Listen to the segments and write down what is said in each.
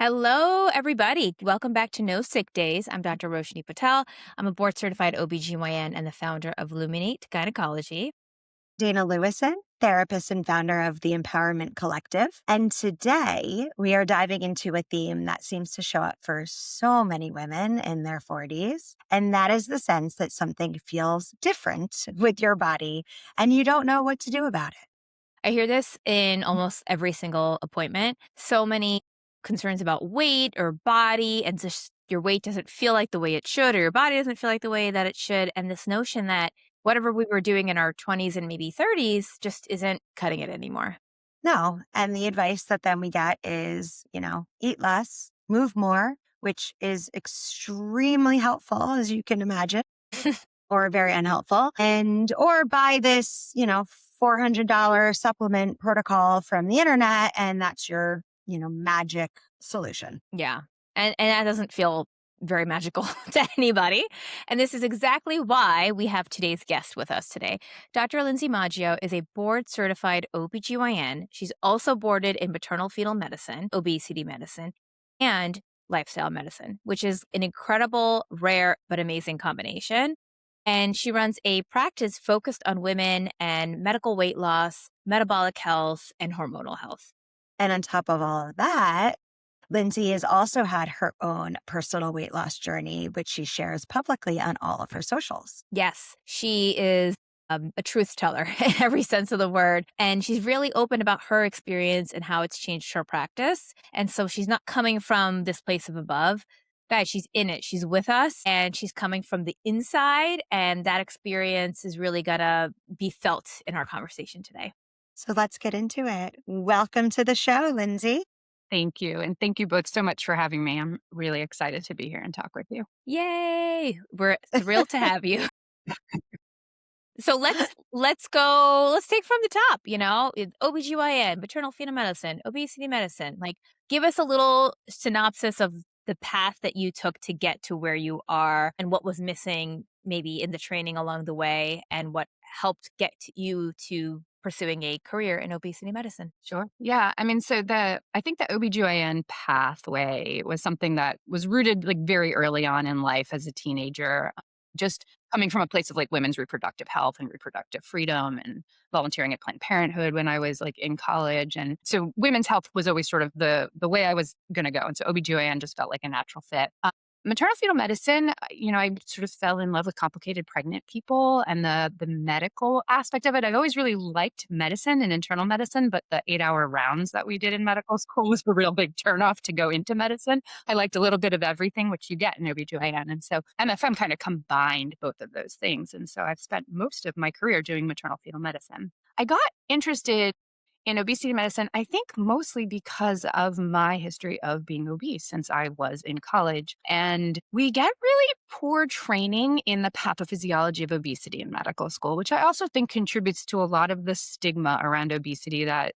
Hello, everybody. Welcome back to No Sick Days. I'm Dr. Roshni Patel. I'm a board certified OBGYN and the founder of Luminate Gynecology. Dana Lewison, therapist and founder of the Empowerment Collective. And today we are diving into a theme that seems to show up for so many women in their 40s. And that is the sense that something feels different with your body and you don't know what to do about it. I hear this in almost every single appointment. So many concerns about weight or body, and just your weight doesn't feel like the way it should, or your body doesn't feel like the way that it should. And this notion that whatever we were doing in our 20s and maybe 30s just isn't cutting it anymore. No. And the advice that then we get is, eat less, move more, which is extremely helpful, as you can imagine. Or very unhelpful, or buy this, $400 supplement protocol from the internet, and that's your, magic solution. Yeah. And that doesn't feel very magical to anybody. And this is exactly why we have today's guest with us today. Dr. Lindsay Maggio is a board certified OBGYN. She's also boarded in maternal fetal medicine, obesity medicine, and lifestyle medicine, which is an incredible, rare, but amazing combination. And she runs a practice focused on women and medical weight loss, metabolic health, and hormonal health. And on top of all of that, Lindsay has also had her own personal weight loss journey, which she shares publicly on all of her socials. Yes, she is a truth teller in every sense of the word. And she's really open about her experience and how it's changed her practice. And so she's not coming from this place of above. Guys, she's in it. She's with us and she's coming from the inside. And that experience is really going to be felt in our conversation today. So let's get into it. Welcome to the show, Lindsay. Thank you. And thank you both so much for having me. I'm really excited to be here and talk with you. Yay! We're thrilled to have you. So let's go. Let's take from the top, OBGYN, maternal fetal medicine, obesity medicine. Like, give us a little synopsis of the path that you took to get to where you are and what was missing maybe in the training along the way and what helped get you to pursuing a career in obesity medicine. Sure. Yeah. I mean, I think the OBGYN pathway was something that was rooted like very early on in life as a teenager, just coming from a place of like women's reproductive health and reproductive freedom and volunteering at Planned Parenthood when I was like in college. And so women's health was always sort of the way I was going to go. And so OBGYN just felt like a natural fit. Maternal fetal medicine, I sort of fell in love with complicated pregnant people and the medical aspect of it. I've always really liked medicine and internal medicine, but the 8-hour rounds that we did in medical school was a real big turnoff to go into medicine. I liked a little bit of everything, which you get in OBGYN. And so MFM kind of combined both of those things. And so I've spent most of my career doing maternal fetal medicine. I got interested in obesity medicine, I think mostly because of my history of being obese since I was in college. And we get really poor training in the pathophysiology of obesity in medical school, which I also think contributes to a lot of the stigma around obesity that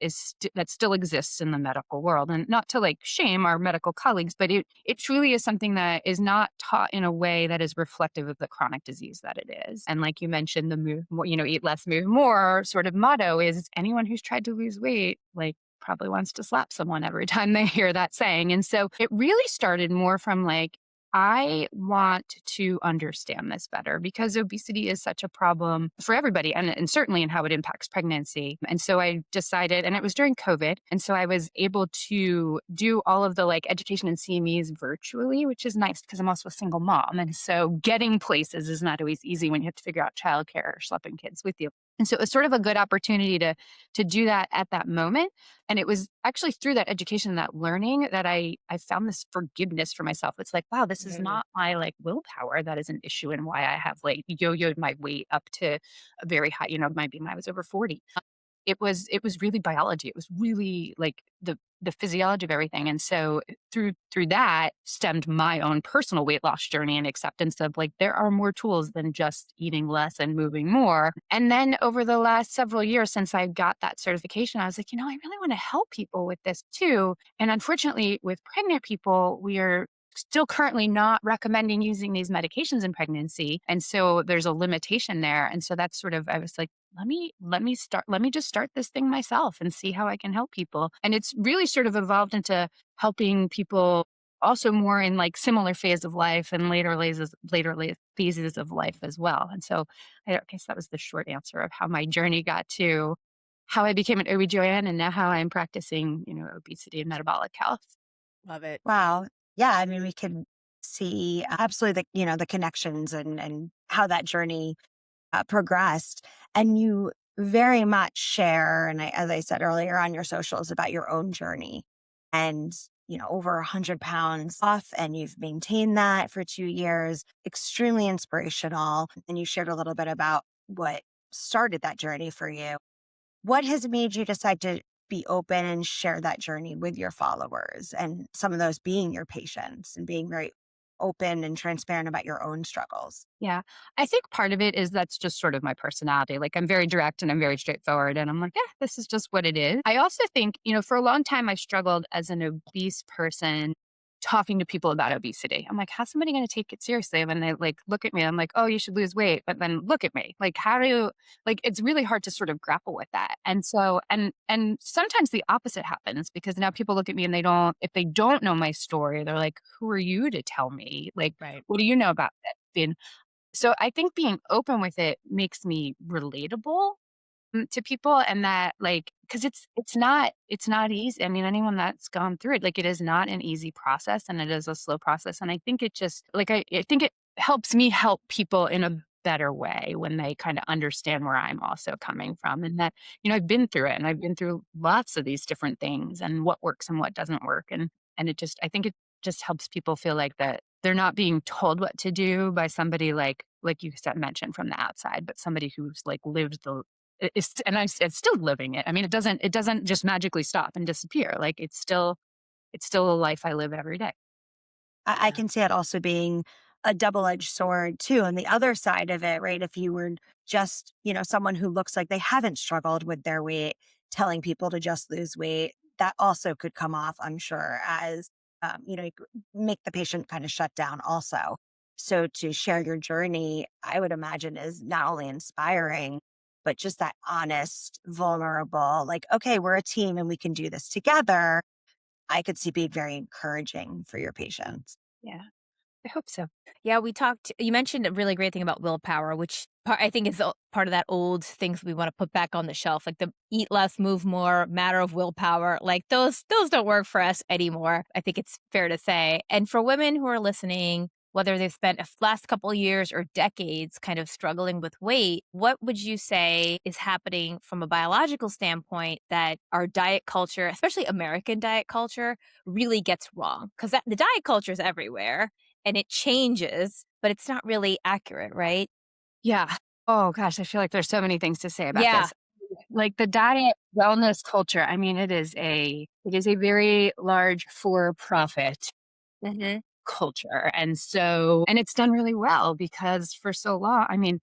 still exists in the medical world. And not to like shame our medical colleagues, but it truly is something that is not taught in a way that is reflective of the chronic disease that it is. And like you mentioned, the move, eat less, move more sort of motto is anyone who's tried to lose weight, like probably wants to slap someone every time they hear that saying. And so it really started more from like, I want to understand this better because obesity is such a problem for everybody and certainly in how it impacts pregnancy. And so I decided, and it was during COVID. And so I was able to do all of the like education and CMEs virtually, which is nice because I'm also a single mom. And so getting places is not always easy when you have to figure out childcare or schlepping kids with you. And so it was sort of a good opportunity to do that at that moment. And it was actually through that education and that learning that I found this forgiveness for myself. It's like, wow, this is not my like willpower that is an issue and why I have like yo-yoed my weight up to a very high, might be when I was over 40. It was really biology. It was really like the physiology of everything. And so through that stemmed my own personal weight loss journey and acceptance of like, there are more tools than just eating less and moving more. And then over the last several years since I got that certification, I was like, I really want to help people with this too. And unfortunately with pregnant people, we are still currently not recommending using these medications in pregnancy. And so there's a limitation there. And so that's sort of, I was like, let me just start this thing myself and see how I can help people. And it's really sort of evolved into helping people also more in like similar phase of life and phases of life as well. And so I guess that was the short answer of how my journey got to how I became an OBGYN and now how I'm practicing, obesity and metabolic health. Love it. Wow. Yeah. I mean, we can see absolutely the connections and how that journey progressed. And you very much share, and as I said earlier on your socials, about your own journey and, over 100 pounds off, and you've maintained that for 2 years. Extremely inspirational. And you shared a little bit about what started that journey for you. What has made you decide to be open and share that journey with your followers, and some of those being your patients, and being very open and transparent about your own struggles? Yeah. I think part of it is that's just sort of my personality. Like I'm very direct and I'm very straightforward and I'm like, yeah, this is just what it is. I also think, for a long time I struggled as an obese person talking to people about obesity. I'm like, how's somebody going to take it seriously? When they like look at me, I'm like, oh, you should lose weight. But then look at me. Like, how do you like it's really hard to sort of grapple with that. And so and sometimes the opposite happens because now people look at me and if they don't know my story, they're like, who are you to tell me? Like, Right. what do you know about this? So I think being open with it makes me relatable to people and that like because it's not easy. I mean, anyone that's gone through it, like it is not an easy process and it is a slow process. And I think it just like I think it helps me help people in a better way when they kind of understand where I'm also coming from and that, I've been through it and I've been through lots of these different things and what works and what doesn't work. And it just I think it just helps people feel like that they're not being told what to do by somebody like you said mentioned from the outside, but somebody who's like lived the and it's still living it. I mean, it doesn't just magically stop and disappear. Like it's still a life I live every day. I Yeah. can see it also being a double-edged sword too. On the other side of it, right? If you were just, someone who looks like they haven't struggled with their weight, telling people to just lose weight, that also could come off, I'm sure, as, make the patient kind of shut down also. So to share your journey, I would imagine is not only inspiring, but just that honest, vulnerable, like, okay, we're a team and we can do this together. I could see being very encouraging for your patients. Yeah, I hope so. Yeah, you mentioned a really great thing about willpower, which I think is part of that old things we want to put back on the shelf, like the eat less, move more, matter of willpower. Like those don't work for us anymore. I think it's fair to say. And for women who are listening, whether they've spent a last couple of years or decades kind of struggling with weight, what would you say is happening from a biological standpoint that our diet culture, especially American diet culture, really gets wrong? Because the diet culture is everywhere and it changes, but it's not really accurate, right? Yeah. Oh gosh, I feel like there's so many things to say about Yeah. this. Like the diet wellness culture, I mean, it is a very large for profit Mhm. culture. And it's done really well because for so long, I mean,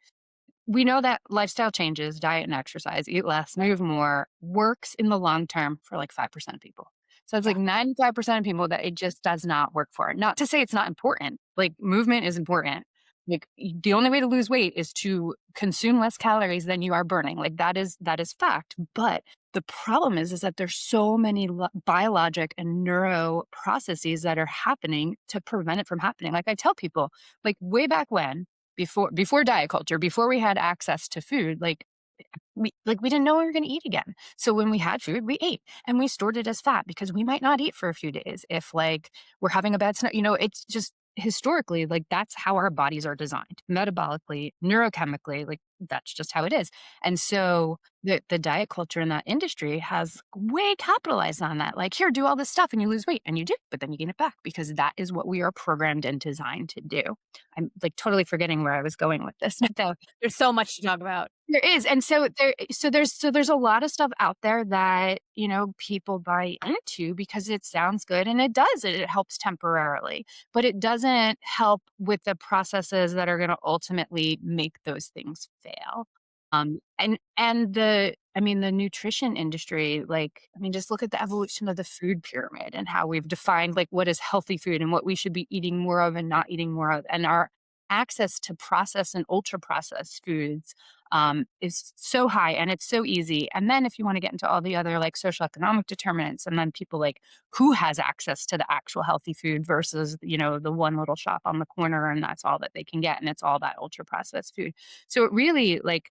we know that lifestyle changes, diet and exercise, eat less, move more, works in the long term for like 5% of people. So it's Yeah. like 95% of people that it just does not work for. Not to say it's not important. Like movement is important. Like the only way to lose weight is to consume less calories than you are burning. Like that is fact. But the problem is that there's so many biologic and neuro processes that are happening to prevent it from happening. Like I tell people, like way back when, before diet culture, before we had access to food, we didn't know we were going to eat again. So when we had food, we ate and we stored it as fat because we might not eat for a few days if like we're having a bad snack. It's just historically like that's how our bodies are designed, metabolically, neurochemically, like that's just how it is. And so the diet culture in that industry has way capitalized on that. Like, here, do all this stuff and you lose weight and you do, but then you gain it back because that is what we are programmed and designed to do. I'm like totally forgetting where I was going with this. Though There's so much to talk about. there is, and so there's a lot of stuff out there that people buy into because it sounds good, and it does. It helps temporarily, but it doesn't help with the processes that are going to ultimately make those things fail. And I mean, the nutrition industry, like, I mean, just look at the evolution of the food pyramid and how we've defined like what is healthy food and what we should be eating more of and not eating more of. And our access to processed and ultra processed foods is so high and it's so easy. And then if you want to get into all the other like social economic determinants, and then people like who has access to the actual healthy food versus, the one little shop on the corner and that's all that they can get. And it's all that ultra processed food. So it really like,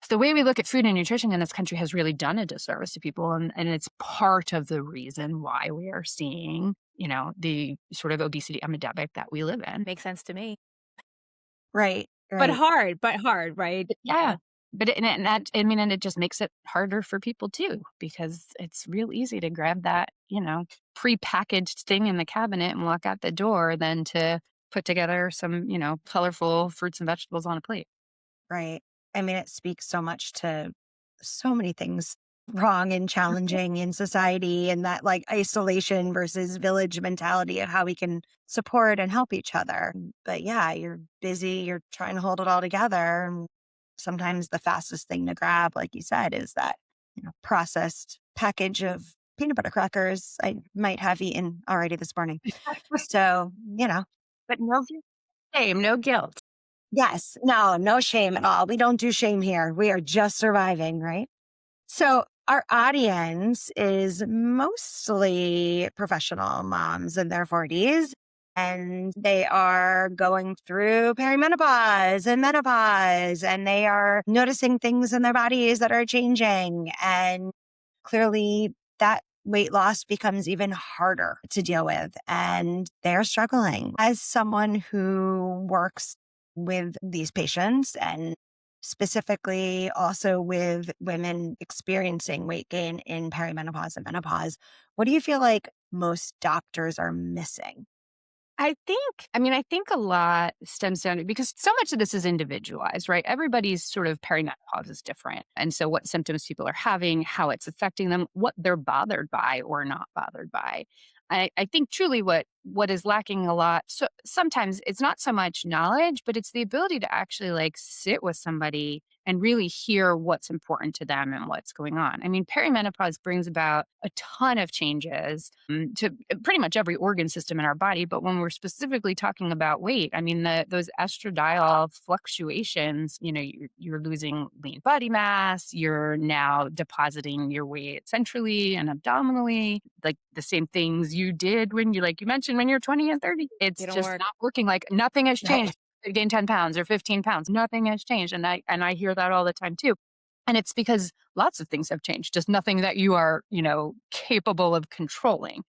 the way we look at food and nutrition in this country has really done a disservice to people. And it's part of the reason why we are seeing, the sort of obesity epidemic that we live in. Makes sense to me. Right. Right. But hard, right? Yeah. But and that, I mean, and it just makes it harder for people too, because it's real easy to grab that, prepackaged thing in the cabinet and walk out the door than to put together some, colorful fruits and vegetables on a plate. Right. I mean, it speaks so much to so many things wrong and challenging in society, and that like isolation versus village mentality of how we can support and help each other. But yeah, you're busy, you're trying to hold it all together. And sometimes the fastest thing to grab, like you said, is that, processed package of peanut butter crackers I might have eaten already this morning. So, But no shame, no guilt. yes, no, no shame at all. We don't do shame here. We are just surviving, right? So, our audience is mostly professional moms in their 40s, and they are going through perimenopause and menopause, and they are noticing things in their bodies that are changing. And clearly, that weight loss becomes even harder to deal with, and they're struggling. As someone who works with these patients and specifically also with women experiencing weight gain in perimenopause and menopause, what do you feel like most doctors are missing? I think a lot stems down to because so much of this is individualized, right? Everybody's sort of perimenopause is different. And so what symptoms people are having, how it's affecting them, what they're bothered by or not bothered by. I think truly what is lacking a lot. So sometimes it's not so much knowledge, but it's the ability to actually like sit with somebody and really hear what's important to them and what's going on. I mean, perimenopause brings about a ton of changes to pretty much every organ system in our body. But when we're specifically talking about weight, I mean, those estradiol fluctuations, you're losing lean body mass, you're now depositing your weight centrally and abdominally, like the same things you did when you mentioned when you're 20 and 30. It's They don't just work. not working. Like nothing has Right. changed. You gain 10 pounds or 15 pounds. Nothing has changed. And I hear that all the time too. And it's because lots of things have changed, just nothing that you are, capable of controlling.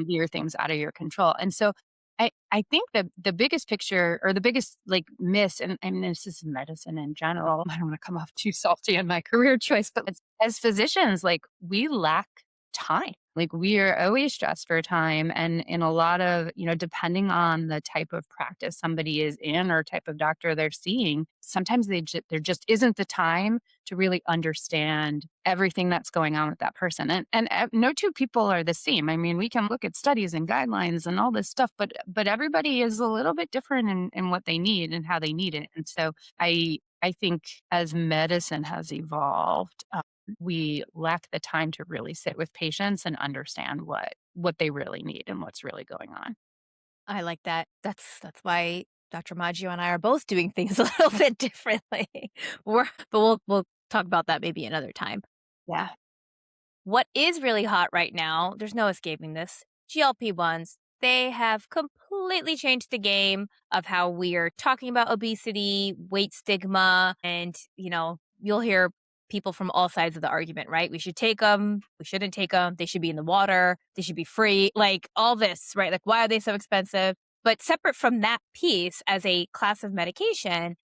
Your things out of your control. And so I think that the biggest picture or the biggest like miss, and I mean, this is medicine in general. I don't want to come off too salty in my career choice, but as physicians, like we lack time. Like we are always stressed for time. And in a lot of, depending on the type of practice somebody is in or type of doctor they're seeing, sometimes there just isn't the time to really understand everything that's going on with that person. And no two people are the same. I mean, we can look at studies and guidelines and all this stuff, but everybody is a little bit different in what they need and how they need it. And so I think as medicine has evolved, we lack the time to really sit with patients and understand what they really need and what's really going on. I like that. That's why Dr. Maggio and I are both doing things a little bit differently. We'll talk about that maybe another time. Yeah. What is really hot right now, there's no escaping this. GLP-1s, they have completely changed the game of how we are talking about obesity, weight stigma, and, you'll hear people from all sides of the argument, right? We should take them, we shouldn't take them, they should be in the water, they should be free, like all this, right? Like, why are they so expensive? But separate from that piece as a class of medication,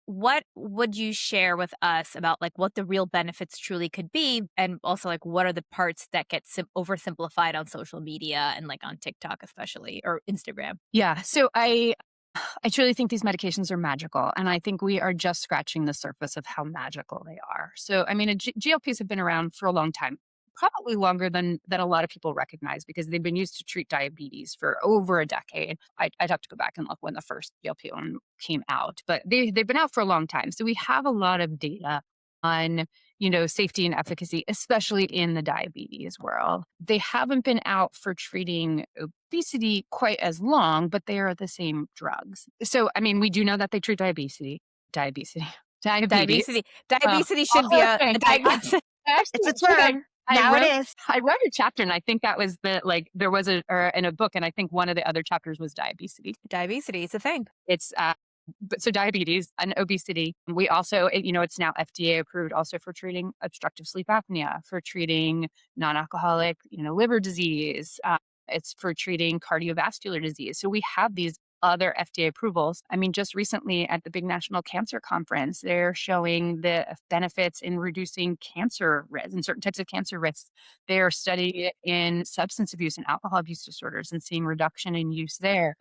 what would you share with us about like what the real benefits truly could be, and also like what are the parts that get oversimplified on social media and like on TikTok especially or Instagram? Yeah. So I truly think these medications are magical. And I think we are just scratching the surface of how magical they are. So, I mean, GLPs have been around for a long time, probably longer than a lot of people recognize because they've been used to treat diabetes for over a decade. I'd have to go back and look when the first GLP-1 came out, but they've been out for a long time. So we have a lot of data on, safety and efficacy, especially in the diabetes world. They haven't been out for treating obesity quite as long, but they are the same drugs. So, I mean, we do know that they treat diabetes, diabetes. Diabetes. Uh, Diabetes should be also a thing, diagnosis. It's a actually, term. Now it is. I wrote a chapter, and I think that was there was in a book, and I think one of the other chapters was diabetes. Diabetes is a thing. It's but so diabetes and obesity. We also, it's now FDA approved also for treating obstructive sleep apnea, for treating non-alcoholic, liver disease. It's for treating cardiovascular disease. So we have these other FDA approvals. I mean, just recently at the big national cancer conference, they're showing the benefits in reducing cancer risk and certain types of cancer risks. They're studying it in substance abuse and alcohol abuse disorders and seeing reduction in use there.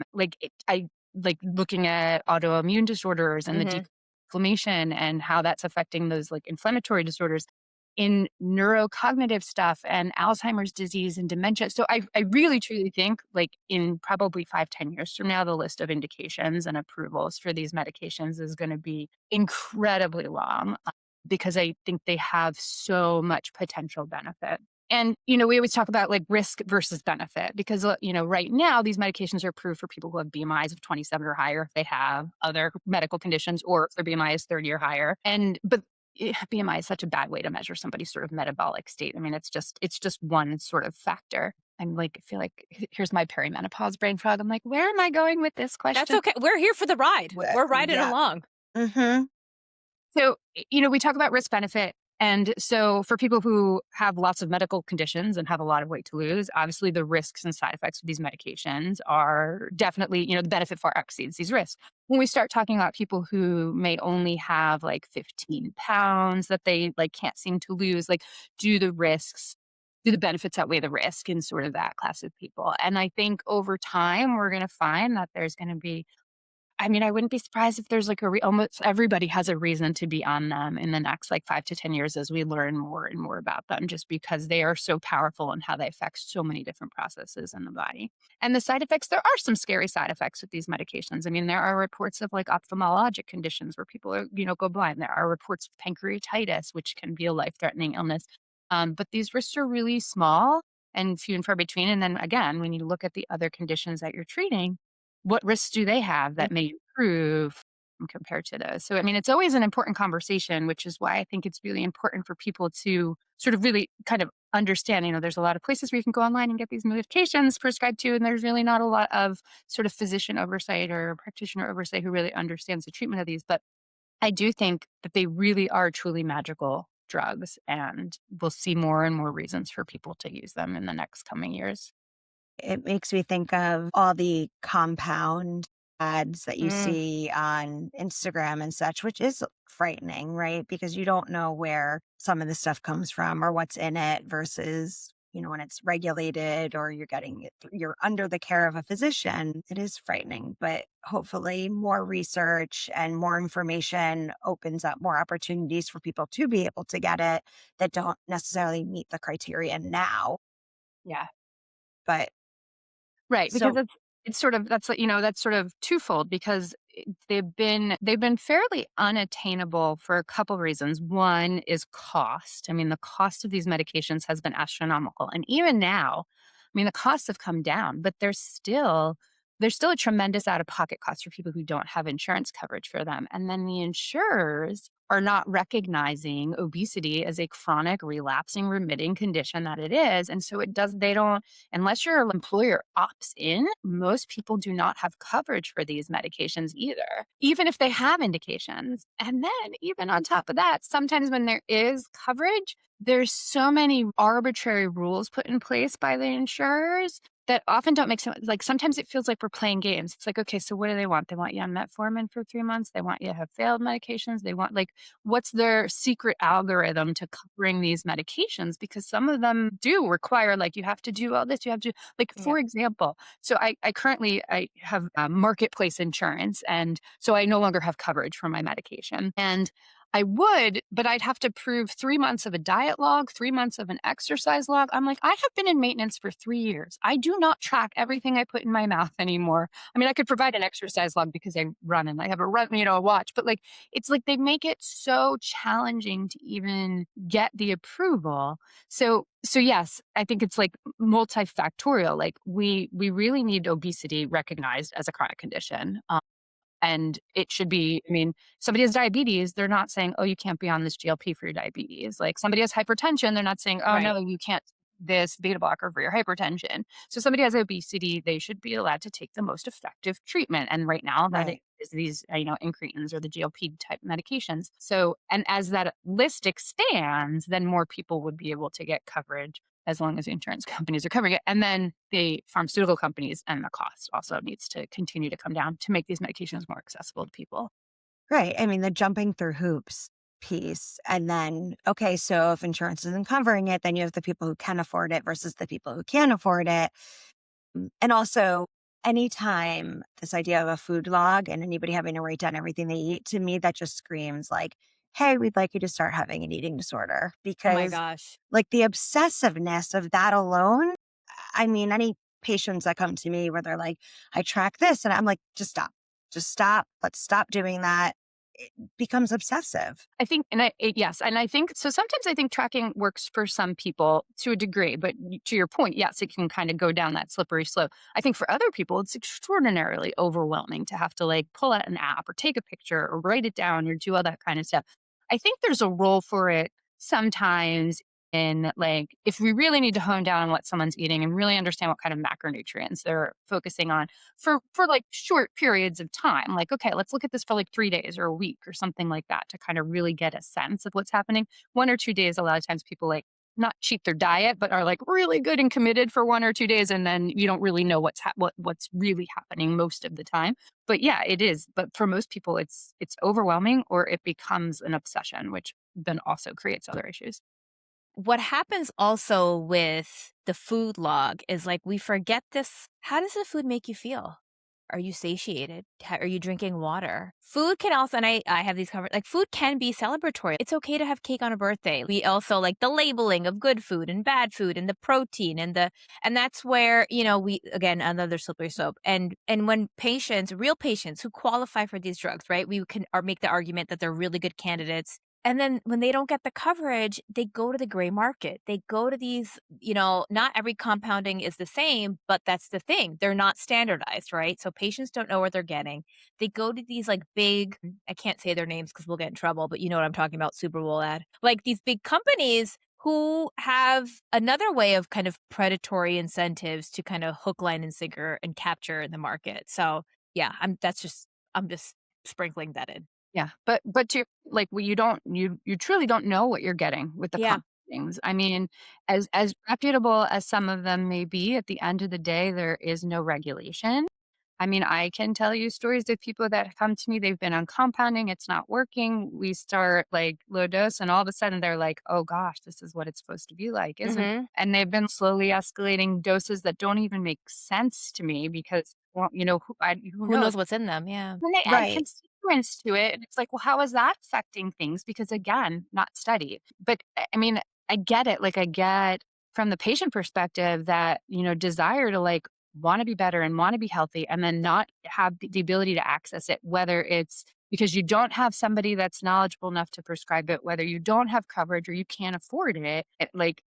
I like looking at autoimmune disorders and the Hmm. deep inflammation and how that's affecting those like inflammatory disorders in neurocognitive stuff and Alzheimer's disease and dementia. So I really truly think like in probably 5-10 years from now, the list of indications and approvals for these medications is going to be incredibly long because I think they have so much potential benefit. And, we always talk about like risk versus benefit because, right now these medications are approved for people who have BMIs of 27 or higher if they have other medical conditions or if their BMI is 30 or higher. But BMI is such a bad way to measure somebody's sort of metabolic state. I mean, it's just one sort of factor. I'm like, I feel like here's my perimenopause brain fog. I'm like, where am I going with this That's question? okay. We're here for the ride. We're riding Yeah. along. Mm-hmm. So, we talk about risk benefit. And so, for people who have lots of medical conditions and have a lot of weight to lose, obviously the risks and side effects of these medications are definitely, the benefit far exceeds these risks. When we start talking about people who may only have like 15 pounds that they like can't seem to lose, like, do the risks, do the benefits outweigh the risk in sort of that class of people? And I think over time, we're going to find that there's going to be I mean, I wouldn't be surprised if there's like almost everybody has a reason to be on them in the next like 5 to 10 years as we learn more and more about them, just because they are so powerful and how they affect so many different processes in the body. And the side effects, there are some scary side effects with these medications. I mean, there are reports of like ophthalmologic conditions where people are, go blind. There are reports of pancreatitis, which can be a life threatening illness. But these risks are really small and few and far between. And then again, when you look at the other conditions that you're treating, what risks do they have that may improve compared to those? So, I mean, it's always an important conversation, which is why I think it's really important for people to sort of really kind of understand, there's a lot of places where you can go online and get these medications prescribed to, and there's really not a lot of sort of physician oversight or practitioner oversight who really understands the treatment of these. But I do think that they really are truly magical drugs, and we'll see more and more reasons for people to use them in the next coming years. It makes me think of all the compound ads that you Mm. see on Instagram and such, which is frightening, right? Because you don't know where some of the stuff comes from or what's in it versus, when it's regulated or you're under the care of a physician. It is frightening, but hopefully more research and more information opens up more opportunities for people to be able to get it that don't necessarily meet the criteria now. Yeah. But Right, because so it's sort of that's sort of twofold because they've been fairly unattainable for a couple reasons. One is cost. I mean, the cost of these medications has been astronomical, and even now, I mean, the costs have come down, but there's still a tremendous out-of-pocket cost for people who don't have insurance coverage for them. And then the insurers are not recognizing obesity as a chronic, relapsing, remitting condition that it is. And so they don't, unless your employer opts in, most people do not have coverage for these medications either, even if they have indications. And then, even on top of that, sometimes when there is coverage, there's so many arbitrary rules put in place by the insurers that often don't make sense. Like sometimes it feels like we're playing games. It's like, okay, so what do they want? They want you on metformin for 3 months. They want you to have failed medications. They want what's their secret algorithm to covering these medications? Because some of them do require you have to do all this. You have to Yeah. for example. So I currently I have marketplace insurance, and so I no longer have coverage for my medication. And I would, but I'd have to prove 3 months of a diet log, 3 months of an exercise log. I'm like, I have been in maintenance for 3 years. I do not track everything I put in my mouth anymore. I mean, I could provide an exercise log because I run and I have a run, a watch, but like, it's like they make it so challenging to even get the approval. So yes, I think it's like multifactorial. Like we really need obesity recognized as a chronic condition. And it should be, I mean, somebody has diabetes, they're not saying, "Oh, you can't be on this GLP for your diabetes." Like somebody has hypertension, they're not saying, "Oh, Right. no, you can't this beta blocker for your hypertension." So somebody has obesity, they should be allowed to take the most effective treatment. And right now Right. is these, incretins or the GLP type medications. So, and as that list expands, then more people would be able to get coverage as long as the insurance companies are covering it. And then the pharmaceutical companies and the cost also needs to continue to come down to make these medications more accessible to people. Right. I mean, the jumping through hoops piece. And then, okay, so if insurance isn't covering it, then you have the people who can afford it versus the people who can't afford it. And also, anytime this idea of a food log and anybody having to write down everything they eat, to me, that just screams like, hey, we'd like you to start having an eating disorder Oh my because, gosh. like, the obsessiveness of that alone. I mean, any patients that come to me where they're like, I track this, and I'm like, just stop, just stop. Let's stop doing that. It becomes obsessive. I think, yes, and I think so. Sometimes I think tracking works for some people to a degree, but to your point, yes, it can kind of go down that slippery slope. I think for other people, it's extraordinarily overwhelming to have to like pull out an app or take a picture or write it down or do all that kind of stuff. I think there's a role for it sometimes in like if we really need to hone down on what someone's eating and really understand what kind of macronutrients they're focusing on for like short periods of time. Like, okay, let's look at this for like 3 days or a week or something like that to kind of really get a sense of what's happening. 1 or 2 days, a lot of times people like not cheat their diet, but are like really good and committed for 1 or 2 days, and then you don't really know what's really happening most of the time. But yeah, it is. But for most people, it's overwhelming or it becomes an obsession, which then also creates other issues. What happens also with the food log is like we forget this. How does the food make you feel? Are you satiated? Are you drinking water? Food can also, and I have these covered, like food can be celebratory. It's okay to have cake on a birthday. We also like the labeling of good food and bad food and the protein and that's where, we, again, another slippery slope. And when patients, real patients who qualify for these drugs, right, we can make the argument that they're really good candidates. And then when they don't get the coverage, they go to the gray market. They go to these, not every compounding is the same, but that's the thing. They're not standardized, right? So patients don't know what they're getting. They go to these like big, I can't say their names because we'll get in trouble, but you know what I'm talking about, Super Bowl ad. Like these big companies who have another way of kind of predatory incentives to kind of hook, line, and sinker and capture the market. So yeah, I'm just sprinkling that in. Yeah, but to like, well, you truly don't know what you're getting with the Yeah. comp things. I mean, as reputable as some of them may be, at the end of the day, there is no regulation. I mean, I can tell you stories of people that come to me, they've been on compounding, it's not working. We start like low dose, and all of a sudden they're like, "Oh gosh, this is what it's supposed to be like, isn't it?" Hmm. And they've been slowly escalating doses that don't even make sense to me because, well, who Who knows? knows what's in them? Yeah. Then they add Right. constituents to it, and it's like, well, how is that affecting things? Because again, not studied. But I mean, I get it. Like, I get from the patient perspective that, desire to like want to be better and want to be healthy and then not have the ability to access it, whether it's because you don't have somebody that's knowledgeable enough to prescribe it, whether you don't have coverage or you can't afford it like,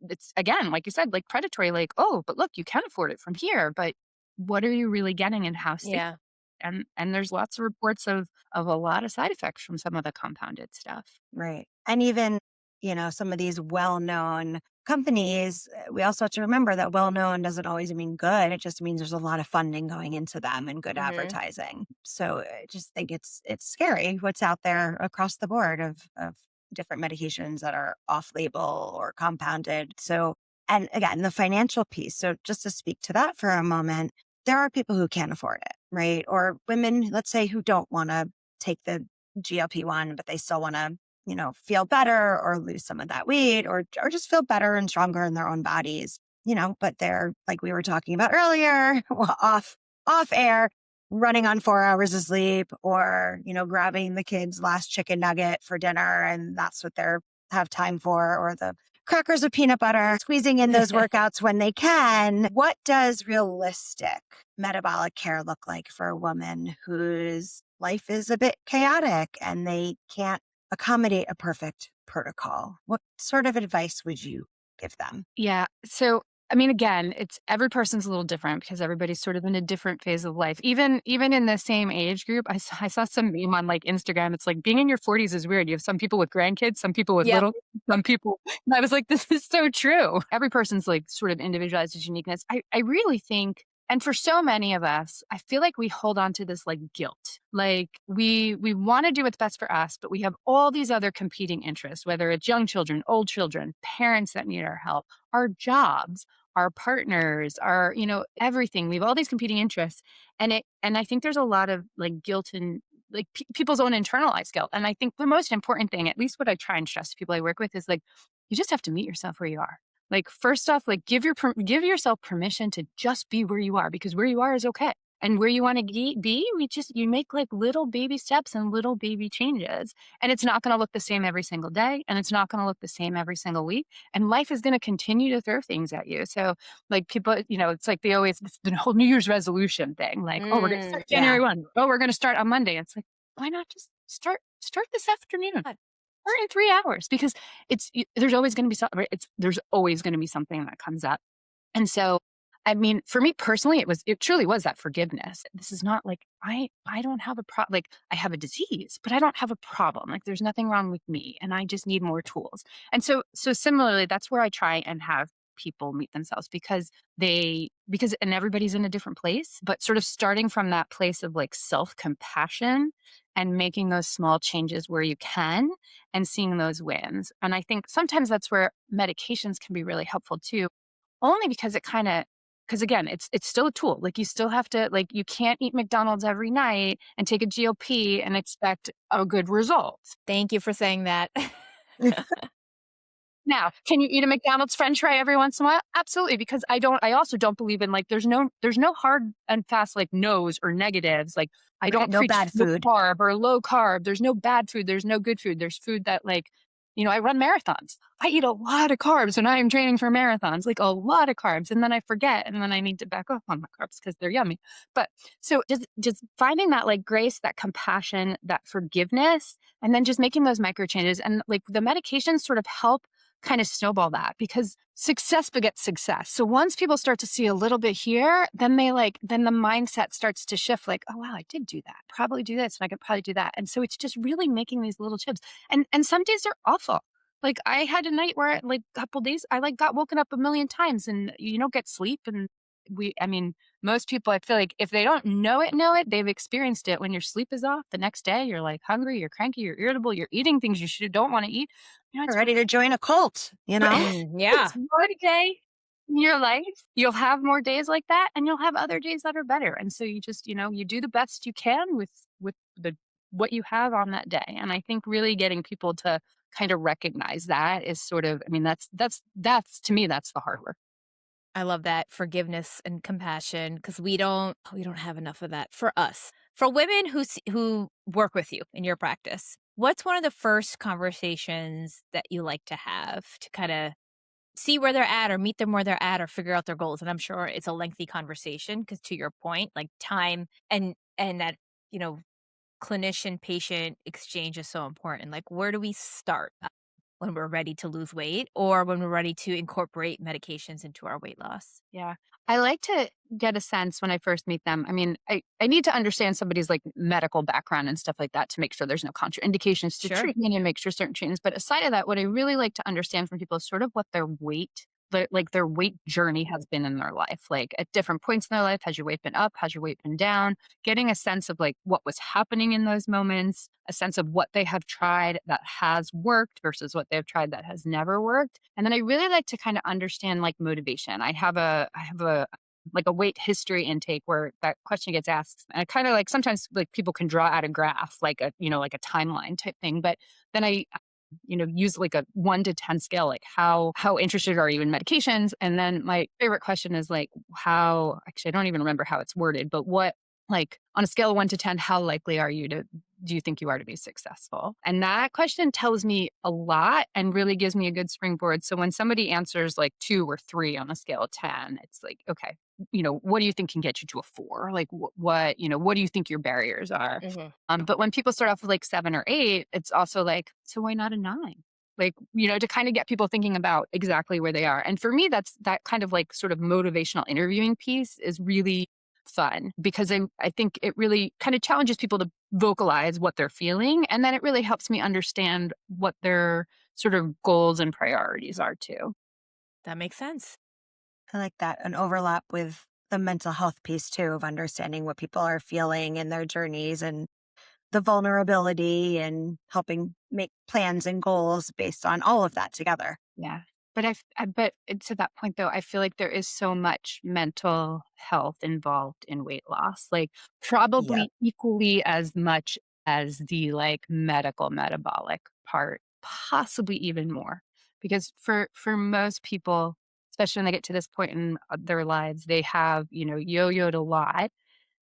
it's again, like you said, like predatory, like, oh, but look, you can afford it from here, but what are you really getting and how safe? Yeah. And there's lots of reports of a lot of side effects from some of the compounded stuff. Right. And even, some of these well-known companies, we also have to remember that well-known doesn't always mean good. It just means there's a lot of funding going into them and good Mhm. advertising. So I just think it's scary what's out there across the board of different medications that are off-label or compounded. So, and again, the financial piece. So just to speak to that for a moment, there are people who can't afford it, right? Or women, let's say, who don't want to take the GLP-1, but they still want to, feel better or lose some of that weight or just feel better and stronger in their own bodies, but they're like we were talking about earlier, off air, running on 4 hours of sleep or, grabbing the kids' last chicken nugget for dinner and that's what they're have time for, or the crackers with peanut butter, squeezing in those workouts when they can. What does realistic metabolic care look like for a woman whose life is a bit chaotic and they can't accommodate a perfect protocol? What sort of advice would you give them? Yeah. So, I mean, again, it's every person's a little different because everybody's sort of in a different phase of life. Even in the same age group, I saw some meme on like Instagram. It's like being in your 40s is weird. You have some people with grandkids, some people with Yep. little, some people. And I was like, this is so true. Every person's like sort of individualized his uniqueness. I really think, and for so many of us, I feel like we hold on to this like guilt. Like we want to do what's best for us, but we have all these other competing interests, whether it's young children, old children, parents that need our help, our jobs, our partners, our, everything. We have all these competing interests. And I think there's a lot of like guilt and like people's own internalized guilt. And I think the most important thing, at least what I try and stress to people I work with, is like, you just have to meet yourself where you are. Like, first off, like give yourself permission to just be where you are, because where you are is okay. And where you want to be, you make like little baby steps and little baby changes. And it's not going to look the same every single day. And it's not going to look the same every single week. And life is going to continue to throw things at you. So like people, it's like it's the whole New Year's resolution thing. Like, oh, we're going to start Yeah. January 1. Oh, we're going to start on Monday. It's like, why not just start this afternoon? Start in 3 hours, because there's always going to be something, right? There's always going to be something that comes up. And so, I mean, for me personally, it truly was that forgiveness. This is not like, I don't have a problem. Like, I have a disease, but I don't have a problem. Like, there's nothing wrong with me and I just need more tools. And so similarly, that's where I try and have people meet themselves, because and everybody's in a different place, but sort of starting from that place of like self-compassion and making those small changes where you can and seeing those wins. And I think sometimes that's where medications can be really helpful too, only because because again, it's still a tool. Like, you still have to, like, you can't eat McDonald's every night and take a GLP and expect a good result. Thank you for saying that. Now, can you eat a McDonald's French fry every once in a while? Absolutely, because I also don't believe in like there's no hard and fast like no's or negatives. Like, I Right, don't no preach bad low food. carb or low carb. There's no bad food. There's no good food. There's food that like, I run marathons. I eat a lot of carbs when I am training for marathons, like a lot of carbs. And then I forget. And then I need to back off on my carbs because they're yummy. But so just finding that like grace, that compassion, that forgiveness, and then just making those micro changes. And like the medications sort of help kind of snowball that, because success begets success. So once people start to see a little bit here, then then the mindset starts to shift, like, oh wow, I did do that. Probably do this and I could probably do that. And so it's just really making these little chips. And some days are awful. Like, I had a night where like a couple days I like got woken up a million times and you don't get sleep. And I mean, most people, I feel like if they don't know it, they've experienced it. When your sleep is off the next day, you're like hungry, you're cranky, you're irritable, you're eating things don't want to eat. You're It's ready to join a cult, Yeah. it's one day in your life. You'll have more days like that, and you'll have other days that are better. And so you just, you do the best you can with the what you have on that day. And I think really getting people to kind of recognize that is sort of, I mean, that's to me, that's the hard work. I love that forgiveness and compassion, because we don't have enough of that for us. For women who work with you in your practice, what's one of the first conversations that you like to have to kind of see where they're at or meet them where they're at or figure out their goals? And I'm sure it's a lengthy conversation, because to your point, like time and that, clinician patient exchange is so important. Like, where do we start when we're ready to lose weight or when we're ready to incorporate medications into our weight loss? Yeah. I like to get a sense when I first meet them. I mean, I need to understand somebody's like medical background and stuff like that to make sure there's no contraindications to Sure. treatment and make sure certain treatments. But aside of that, what I really like to understand from people is sort of what their weight journey has been in their life. Like, at different points in their life, has your weight been up? Has your weight been down? Getting a sense of like what was happening in those moments, a sense of what they have tried that has worked versus what they've tried that has never worked. And then I really like to kind of understand like motivation. I have a like a weight history intake where that question gets asked. And I kind of like, sometimes like people can draw out a graph, like like a timeline type thing. But then I use like a 1 to 10 scale, like how interested are you in medications? And then my favorite question is like, actually, I don't even remember how it's worded, but what Like on a scale of 1 to 10, how likely do you think you are to be successful? And that question tells me a lot and really gives me a good springboard. So when somebody answers like 2 or 3 on a scale of 10, it's like, okay, what do you think can get you to a 4? Like what do you think your barriers are? Hmm. But when people start off with like 7 or 8, it's also like, so why not a 9? Like, to kind of get people thinking about exactly where they are. And for me, that's that kind of like sort of motivational interviewing piece is really fun because I think it really kind of challenges people to vocalize what they're feeling. And then it really helps me understand what their sort of goals and priorities are too. That makes sense. I like that. An overlap with the mental health piece too, of understanding what people are feeling in their journeys and the vulnerability and helping make plans and goals based on all of that together. Yeah. But to that point though, I feel like there is so much mental health involved in weight loss, like Yep. probably equally as much as the like medical metabolic part, possibly even more. Because for most people, especially when they get to this point in their lives, they have, yo-yoed a lot.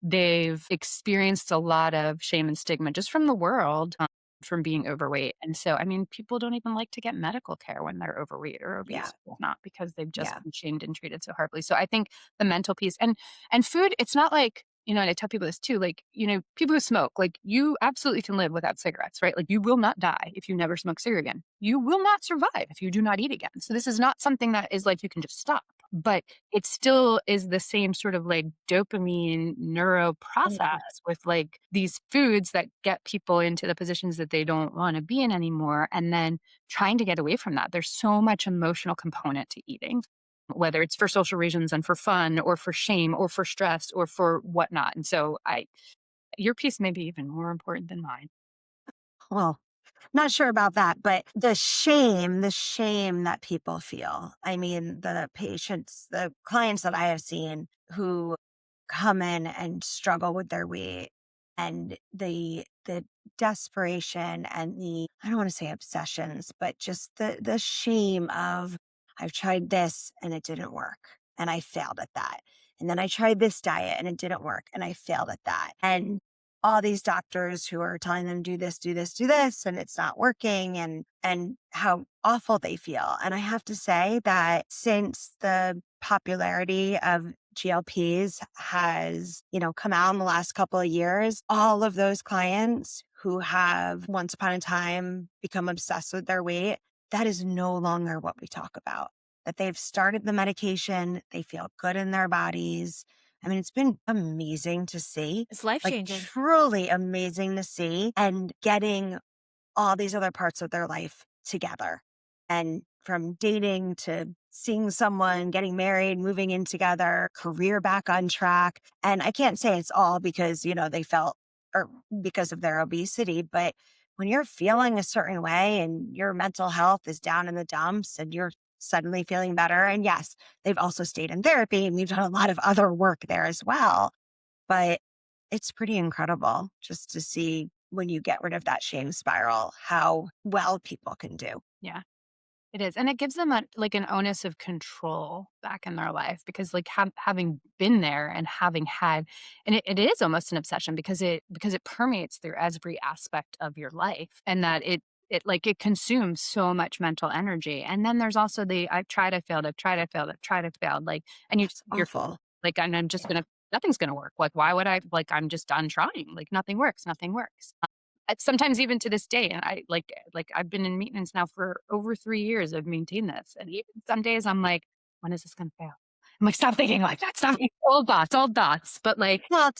They've experienced a lot of shame and stigma just from the world, from being overweight. And so, I mean, people don't even like to get medical care when they're overweight or Yeah. obese or whatnot because they've just Yeah. been shamed and treated so horribly. So I think the mental piece and food, it's not like, and I tell people this too, like, people who smoke, like you absolutely can live without cigarettes, right? Like you will not die if you never smoke cigarette again. You will not survive if you do not eat again. So this is not something that is like you can just stop. But it still is the same sort of like dopamine neuro process Mhm. with like these foods that get people into the positions that they don't want to be in anymore. And then trying to get away from that. There's so much emotional component to eating, whether it's for social reasons and for fun or for shame or for stress or for whatnot. And so your piece may be even more important than mine. Well, not sure about that, but the shame that people feel. I mean, the patients, the clients that I have seen who come in and struggle with their weight and the desperation and the I don't want to say obsessions, but just the shame of I've tried this and it didn't work and I failed at that. And then I tried this diet and it didn't work and I failed at that. And all these doctors who are telling them do this, do this, do this, and it's not working and how awful they feel. And I have to say that since the popularity of GLPs has, come out in the last couple of years, all of those clients who have once upon a time become obsessed with their weight, that is no longer what we talk about. That they've started the medication, they feel good in their bodies. I mean, it's been amazing to see, It's life like changing. truly amazing to see, and getting all these other parts of their life together. And from dating to seeing someone, getting married, moving in together, career back on track. And I can't say it's all because, they felt or because of their obesity, but when you're feeling a certain way and your mental health is down in the dumps and you're suddenly feeling better. And yes, they've also stayed in therapy and we've done a lot of other work there as well. But it's pretty incredible just to see when you get rid of that shame spiral, how well people can do. Yeah. It is, and it gives them like an onus of control back in their life because like having been there and having had, and it is almost an obsession because it permeates through every aspect of your life, and that it consumes so much mental energy. And then there's also the I've tried, I failed, I've tried, I failed, I've tried, I failed. Like, and It's you're awful. like, and I'm just Yeah. gonna nothing's gonna work. Like, why would I? Like, I'm just done trying. Like, nothing works. Nothing works. Sometimes even to this day, and I've been in maintenance now for over 3 years. I've maintained this, and even some days I'm like, "When is this gonna fail?" I'm like, "Stop thinking like that, stop old thoughts," but, like, Well,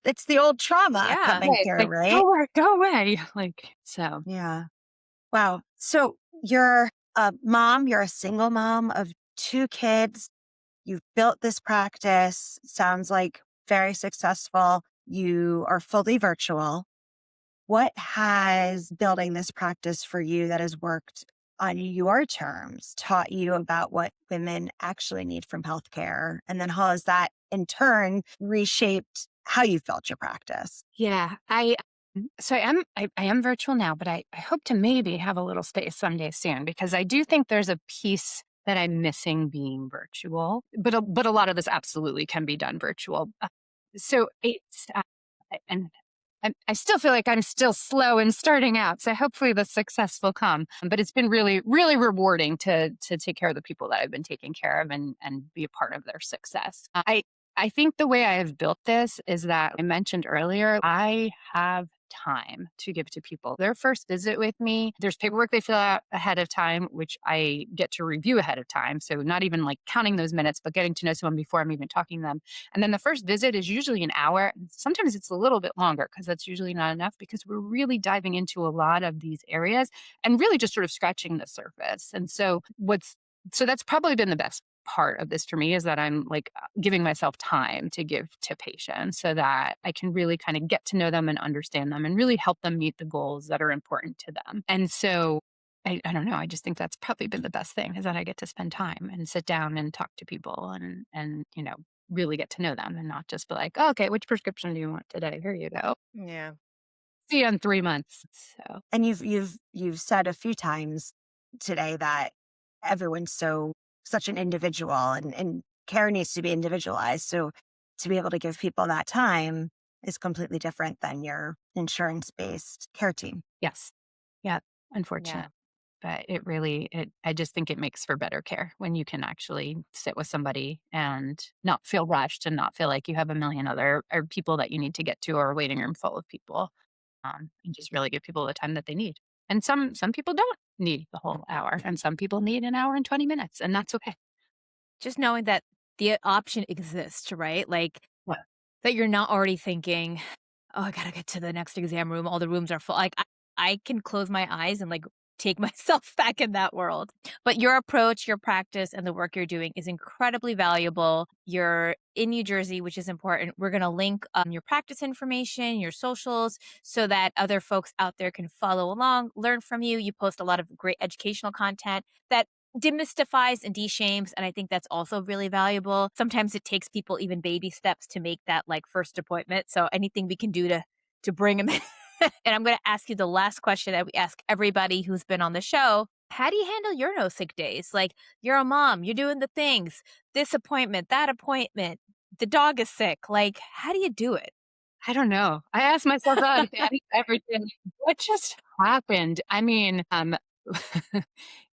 it's the old trauma Yeah. coming right, through, like, right? go away," like, so Yeah. Wow. So you're a mom, you're a single mom of 2 kids. You've built this practice, sounds like very successful. You are fully virtual. What has building this practice for you that has worked on your terms taught you about what women actually need from healthcare? And then how has that in turn reshaped how you felt your practice? yeah, I am virtual now, but I hope to maybe have a little space someday soon because I do think there's a piece that I'm missing being virtual, but a lot of this absolutely can be done virtual. So it's and I still feel like I'm still slow in starting out. So hopefully the success will come. But it's been really, really rewarding to take care of the people that I've been taking care of and be a part of their success. I think the way I have built this is that I mentioned earlier, I have time to give to people. Their first visit with me, there's paperwork they fill out ahead of time, which I get to review ahead of time. So not even like counting those minutes, but getting to know someone before I'm even talking to them. And then the first visit is usually an hour. Sometimes it's a little bit longer because that's usually not enough because we're really diving into a lot of these areas and really just sort of scratching the surface. And so that's probably been the best part of this for me is that I'm like giving myself time to give to patients so that I can really kind of get to know them and understand them and really help them meet the goals that are important to them. And so I don't know. I just think that's probably been the best thing is that I get to spend time and sit down and talk to people and really get to know them and not just be like, oh, okay, which prescription do you want today? Here you go. Yeah. See you in 3 months. So And you've said a few times today that everyone's such an individual and care needs to be individualized. So to be able to give people that time is completely different than your insurance-based care team. yes. Yeah. Yeah. Unfortunate. But I just think it makes for better care when you can actually sit with somebody and not feel rushed and not feel like you have a million other or people that you need to get to or a waiting room full of people. And just really give people the time that they need. And some people don't need the whole hour, and some people need an hour and 20 minutes, and that's okay. Just knowing that the option exists, right? Like Yeah. that you're not already thinking, "Oh, I gotta get to the next exam room. All the rooms are full." Like I can close my eyes and like take myself back in that world. But your approach, your practice, and the work you're doing is incredibly valuable. You're in New Jersey, which is important. We're gonna link your practice information, your socials, so that other folks out there can follow along, learn from you. You post a lot of great educational content that demystifies and de-shames, and I think that's also really valuable. Sometimes it takes people even baby steps to make that like first appointment. So anything we can do to bring them in. And I'm going to ask you the last question that we ask everybody who's been on the show. How do you handle your no sick days? Like you're a mom, you're doing the things, this appointment, that appointment, the dog is sick. Like, how do you do it? I don't know. I ask myself that everything. What just happened? I mean,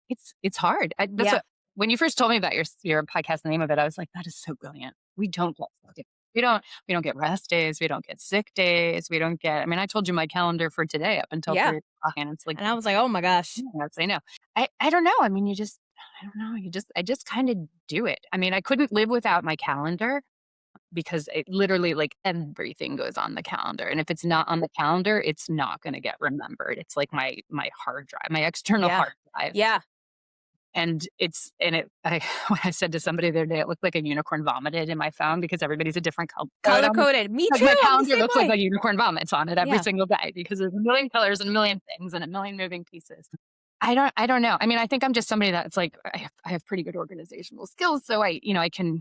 it's hard. That's Yeah. what when you first told me about your podcast, the name of it, I was like, that is so brilliant. We don't get sick days. We don't get rest days. We don't get sick days. We don't get. I mean, I told you my calendar for today up until Yeah. 3 o'clock, and it's like And I was like, oh my gosh. I know. I don't know. I mean, I don't know. I just kind of do it. I mean, I couldn't live without my calendar because it literally like everything goes on the calendar. And if it's not on the calendar, it's not going to get remembered. It's like my hard drive, my external Yeah. hard drive. Yeah. I when I said to somebody the other day, it looked like a unicorn vomited in my phone because everybody's a different color code Color on coded. Me like too. my I'm the calendar same looks like way. a unicorn vomits on it every Yeah. single day because there's a million colors and a million things and a million moving pieces. I don't know. I mean, I think I'm just somebody that's like I have pretty good organizational skills, so I can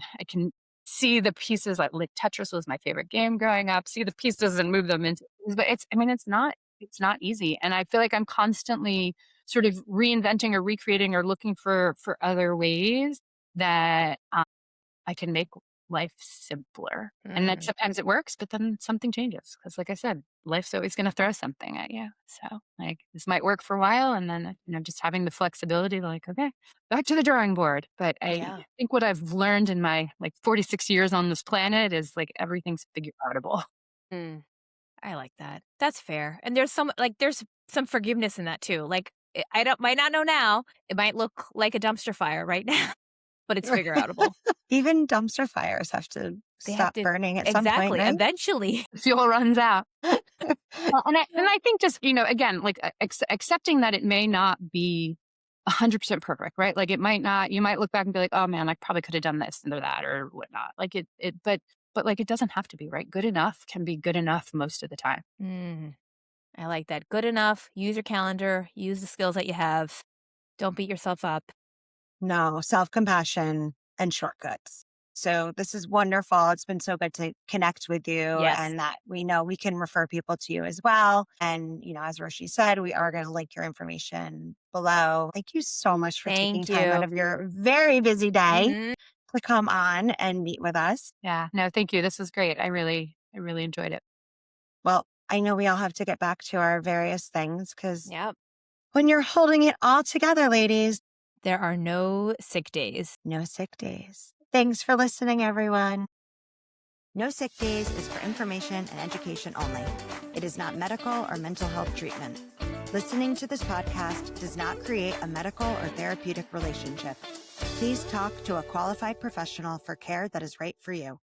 see the pieces like Tetris was my favorite game growing up. See the pieces and move them into. But it's not easy, and I feel like I'm constantly sort of reinventing or recreating or looking for other ways that I can make life simpler. And then Mm. sometimes it works, but then something changes. Because, like I said, life's always going to throw something at you. So, like, this might work for a while. And then, just having the flexibility to, like, okay, back to the drawing board. But I Yeah. think what I've learned in my, like, 46 years on this planet is, like, everything's figure outable. Mm. I like that. That's fair. And there's some forgiveness in that too. Like I don't might not know now. It might look like a dumpster fire right now, but it's figure outable. Even dumpster fires have to They have stop to burning at some point, exactly. right? Eventually. Fuel runs out. Well, and I think just, again, like accepting that it may not be 100% perfect, right? Like it might not, you might look back and be like, oh man, I probably could have done this or that or whatnot. Like but like it doesn't have to be, right? Good enough can be good enough most of the time. Mm, I like that. Good enough. Use your calendar. Use the skills that you have. Don't beat yourself up. No, self-compassion and shortcuts. So this is wonderful. It's been so good to connect with you Yes. and that we know we can refer people to you as well. And, as Roshi said, we are going to link your information below. Thank you so much for taking Thank time out you. of your very busy day Mhm. to come on and meet with us. Yeah. No, thank you. This was great. I really enjoyed it. Well, I know we all have to get back to our various things because Yep. when you're holding it all together, ladies, There are no sick days. no sick days. Thanks for listening, everyone. No Sick Days is for information and education only. It is not medical or mental health treatment. Listening to this podcast does not create a medical or therapeutic relationship. Please talk to a qualified professional for care that is right for you.